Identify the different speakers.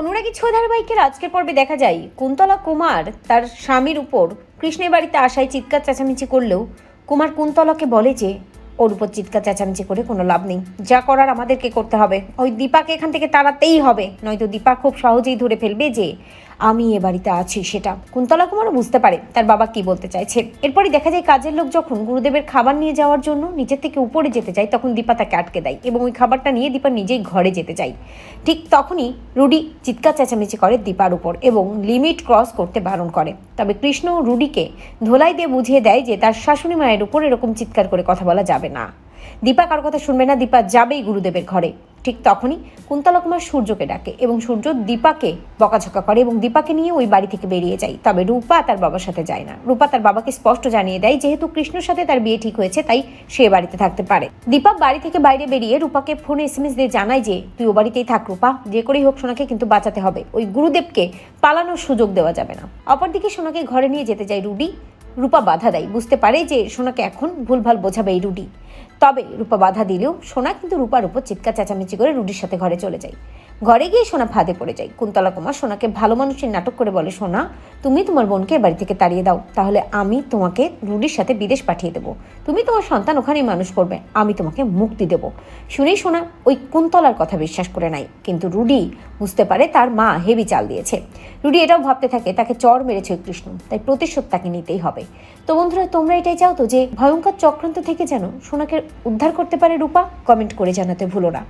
Speaker 1: অনুরাগী ছো ধারাবাহিকের আজকের পর্বে দেখা যায় কুন্তলা কুমার তার স্বামীর উপর কৃষ্ণের বাড়িতে আসায় চিৎকার চেঁচামেচি করলেও কুমার কুন্তলাকে বলে যে ওর উপর চিৎকার চেঁচামেচি করে কোনো লাভ নেই, যা করার আমাদেরকে করতে হবে। ওই দীপাকে এখান থেকে তাড়াতেই হবে, নয়তো দীপা খুব সহজেই ধরে ফেলবে যে আমি এ বাড়িতে আছি। সেটা কুন্তলা কুমারও বুঝতে পারে তার বাবা কি বলতে চাইছে। এরপরই দেখা যায় কাজের লোক যখন গুরুদেবের খাবার নিয়ে যাওয়ার জন্য নিচের থেকে উপরে যেতে যায়, তখন দীপা তাকে আটকে দেয় এবং ওই খাবারটা নিয়ে দীপা নিজেই ঘরে যেতে যায়। ঠিক তখনই রুডি চিৎকার চেঁচামেচি করে দীপার উপর এবং লিমিট ক্রস করতে বারণ করে। তবে কৃষ্ণ রুডিকে ধোলাই দিয়ে বুঝিয়ে দেয় যে তার শাশুড়ি মায়ের উপর এরকম চিৎকার করে কথা বলা যাবে না। দীপা কার কথা শুনবে না, দীপা যাবেই গুরুদেবের ঘরে। ঠিক তখনই কুন্তলা কুমার সূর্যকে ডাকে এবং সূর্য দীপাকে বকাঝকা করে এবং দীপাকে নিয়ে ওই বাড়ি থেকে বেরিয়ে যায়। তবে রূপা তার বাবার সাথে যায় না। রূপা তার বাবাকে স্পষ্ট জানিয়ে দেয় যেহেতু কৃষ্ণর সাথে তার বিয়ে ঠিক হয়েছে তাই সে বাড়িতে থাকতে পারে। দীপা বাড়ি থেকে বাইরে বেরিয়ে রূপাকে ফোনে SMS দিয়ে জানায় যে তুই ও বাড়িতেই থাক রূপা, যে করেই হোক সোনাকে কিন্তু বাঁচাতে হবে, ওই গুরুদেবকে পালানোর সুযোগ দেওয়া যাবে না। অপরদিকে সোনাকে ঘরে নিয়ে যেতে যায় রুডি। রূপা বাধা দেয়, বুঝতে পারে যে সোনাকে এখন ভুলভাল বোঝাবে এই রুডি। তবে রূপা বাধা দিলেও সোনা কিন্তু রূপার উপর চিৎকার চেঁচামেচি করে রুডির সাথে ঘরে চলে যায়। ঘরে গিয়ে সোনা ফাঁদে পড়ে যায়। কুন্তলা কুমার সোনাকে ভালো মানুষের নাটক করে বলে, সোনা তুমি তোমার বোনকে বাড়ি থেকে তাড়িয়ে দাও, তাহলে আমি তোমাকে রুডির সাথে বিদেশ পাঠিয়ে দেবো, তুমি তোমার সন্তান ওখানেই মানুষ করবে, আমি তোমাকে মুক্তি দেব। শুনেই সোনা ওই কুন্তলার কথা বিশ্বাস করে নাই, কিন্তু রুডি বুঝতে পারে তার মা হেভি চাল দিয়েছে। রুডি এটাও ভাবতে থাকে তাকে চর মেরেছে কৃষ্ণ, তাই প্রতিশোধ তাকে নিতেই হবে। তো বন্ধুরা, তোমরা এটাই চাও তো যে ভয়ঙ্কর চক্রান্ত থেকে যেন সোনাকে উদ্ধার করতে পারে রূপা? কমেন্ট করে জানাতে ভুলো না।